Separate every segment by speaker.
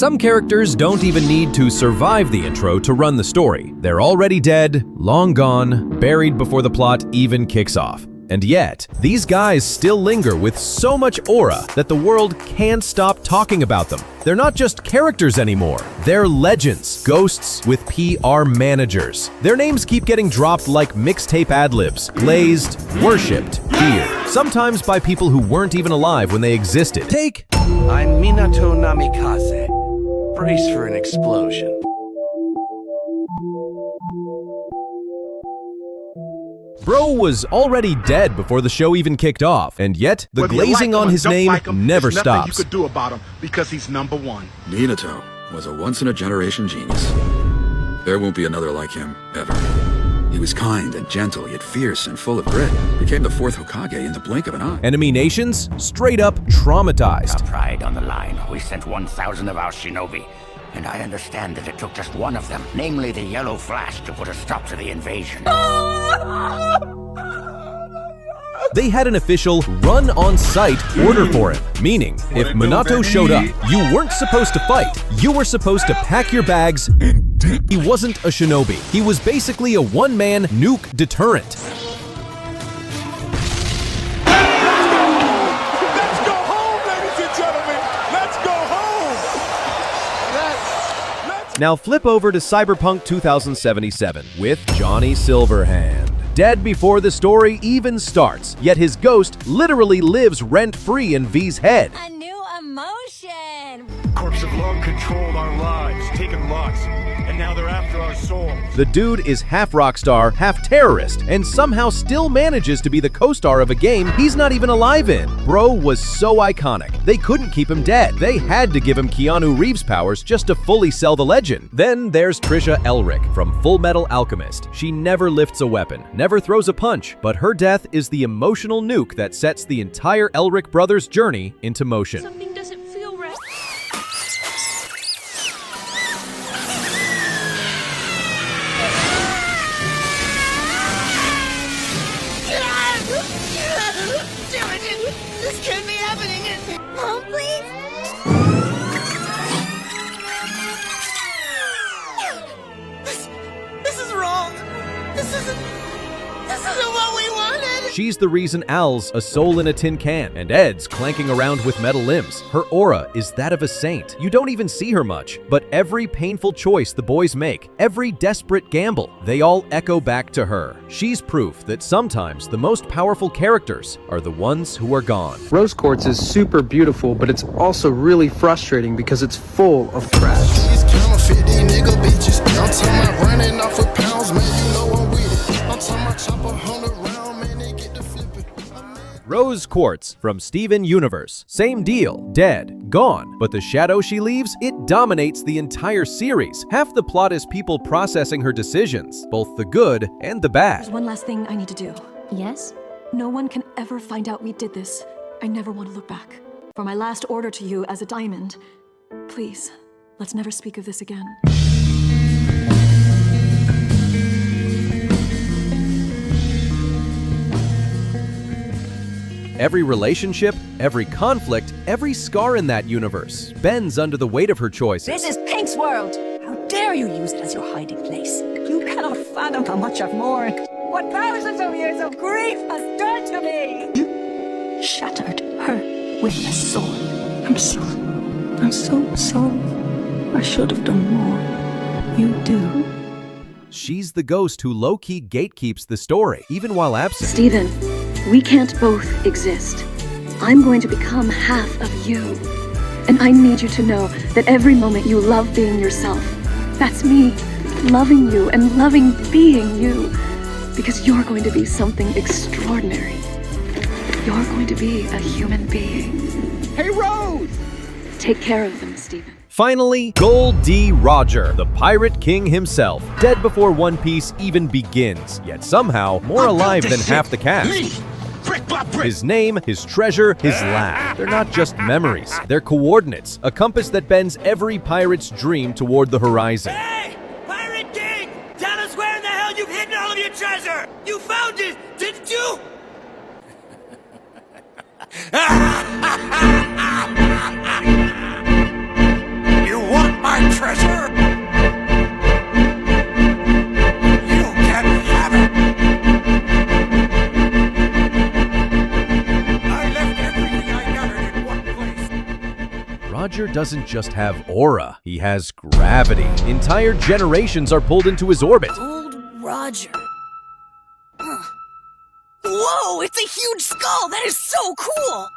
Speaker 1: Some characters don't even need to survive the intro to run the story. They're already dead, long gone, buried before the plot even kicks off. And yet, these guys still linger with so much aura that the world can't stop talking about them. They're not just characters anymore. They're legends, ghosts with PR managers. Their names keep getting dropped like mixtape ad-libs, glazed, worshipped, feared. Sometimes by people who weren't even alive when they existed. Take...
Speaker 2: I'm Minato Namikaze. Brace for an explosion.
Speaker 1: Bro was already dead before the show even kicked off, and yet the glazing on his name never stops.
Speaker 3: Nothing you could do about him because he's #1.
Speaker 4: Minato was a once-in-a-generation genius. There won't be another like him, ever. He was kind and gentle, yet fierce and full of grit. Became the 4th Hokage in the blink of an eye.
Speaker 1: Enemy nations straight up traumatized.
Speaker 5: Our pride on the line. We sent 1,000 of our shinobi. And I understand that it took just one of them, namely the Yellow Flash, to put a stop to the invasion.
Speaker 1: They had an official run-on-site order for him, meaning if Minato showed up, you weren't supposed to fight. You were supposed to pack your bags and dip. He wasn't a shinobi. He was basically a one-man nuke deterrent. Now flip over to Cyberpunk 2077 with Johnny Silverhand. Dead before the story even starts, yet his ghost literally lives rent-free in V's head.
Speaker 6: A new emotion!
Speaker 7: Corps have long controlled our lives, taken lots, and now they're after our souls.
Speaker 1: The dude is half rock star, half terrorist, and somehow still manages to be the co-star of a game he's not even alive in. Bro was so iconic, they couldn't keep him dead. They had to give him Keanu Reeves powers just to fully sell the legend. Then there's Trisha Elric from Full Metal Alchemist. She never lifts a weapon, never throws a punch, but her death is the emotional nuke that sets the entire Elric brothers' journey into motion.
Speaker 6: Something doesn't feel right. This can't be happening. Mom, please. This is wrong. This isn't what we wanted.
Speaker 1: She's the reason Al's a soul in a tin can, and Ed's clanking around with metal limbs. Her aura is that of a saint. You don't even see her much, but every painful choice the boys make, every desperate gamble, they all echo back to her. She's proof that sometimes the most powerful characters are the ones who are gone.
Speaker 8: Rose Quartz is super beautiful, but it's also really frustrating because it's full of trash.
Speaker 9: These counterfeit, these nigga bitches. I'm talking about running off with pounds, man, you know I'm with it. I'm talking about chop 100 round, man, they get to flipping.
Speaker 1: Rose Quartz from Steven Universe. Same deal, dead, gone, but the shadow she leaves, it dominates the entire series. Half the plot is people processing her decisions, both the good and the bad.
Speaker 10: There's one last thing I need to do.
Speaker 6: Yes?
Speaker 10: No one can ever find out we did this. I never want to look back. For my last order to you as a diamond, please, let's never speak of this again.
Speaker 1: Every relationship, every conflict, every scar in that universe bends under the weight of her choices.
Speaker 11: This is Pink's world. How dare you use it as your hiding place? You cannot fathom how much I've mourned. What thousands of years of grief has done to me. You shattered her with a sword. I'm sorry. I'm so sorry. I should have done more. You do.
Speaker 1: She's the ghost who low-key gatekeeps the story, even while absent.
Speaker 12: Steven, we can't both exist. I'm going to become half of you. And I need you to know that every moment you love being yourself, that's me, loving you and loving being you. Because you're going to be something extraordinary. You're going to be a human being.
Speaker 13: Hey, Rose!
Speaker 12: Take care of them, Steven.
Speaker 1: Finally, Gold D. Roger, the Pirate King himself, dead before One Piece even begins, yet somehow more alive than half the cast. His name, his treasure, his laugh. They're not just memories, they're coordinates, a compass that bends every pirate's dream toward the horizon.
Speaker 14: Hey! Pirate King! Tell us where in the hell you've hidden all of your treasure! You found it, didn't you? You
Speaker 1: doesn't just have aura, he has gravity. Entire generations are pulled into his orbit.
Speaker 11: Gold Roger. Huh. Whoa, it's a huge skull! That is so cool!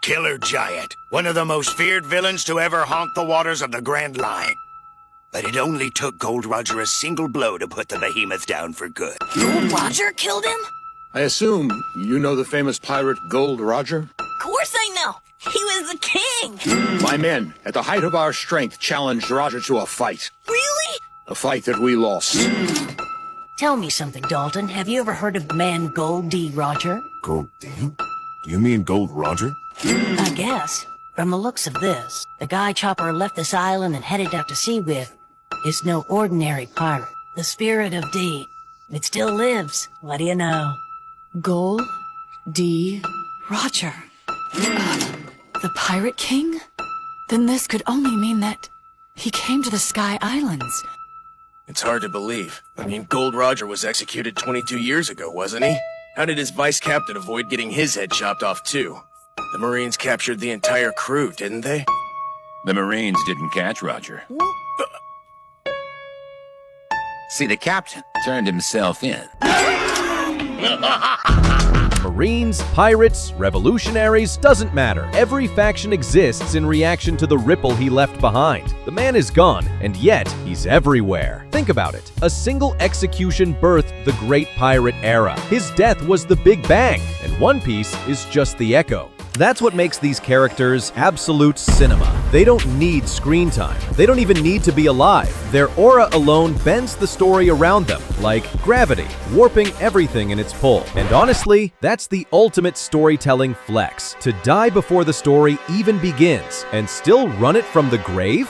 Speaker 5: Killer Giant, one of the most feared villains to ever haunt the waters of the Grand Line. But it only took Gold Roger a single blow to put the behemoth down for good.
Speaker 11: Gold Roger killed him?
Speaker 13: I assume you know the famous pirate Gold Roger?
Speaker 11: Of course I know! He was the king!
Speaker 13: My men, at the height of our strength, challenged Roger to a fight.
Speaker 11: Really?
Speaker 13: A fight that we lost.
Speaker 11: Tell me something, Dalton. Have you ever heard of the man Gold D. Roger?
Speaker 15: Gold D? You mean Gold Roger?
Speaker 11: I guess. From the looks of this, the guy Chopper left this island and headed out to sea with is no ordinary pirate. The spirit of D. It still lives. What do you know?
Speaker 16: Gold D. Roger. The Pirate King? Then this could only mean that he came to the Sky Islands.
Speaker 17: It's hard to believe. I mean, Gold Roger was executed 22 years ago, wasn't he? How did his vice captain avoid getting his head chopped off too? The Marines captured the entire crew, didn't they?
Speaker 18: The Marines didn't catch Roger. See, the captain turned himself in.
Speaker 1: Marines, pirates, revolutionaries, doesn't matter. Every faction exists in reaction to the ripple he left behind. The man is gone, and yet he's everywhere. Think about it. A single execution birthed the Great Pirate Era. His death was the Big Bang, and One Piece is just the echo. That's what makes these characters absolute cinema. They don't need screen time. They don't even need to be alive. Their aura alone bends the story around them, like gravity, warping everything in its pull. And honestly, that's the ultimate storytelling flex. To die before the story even begins, and still run it from the grave?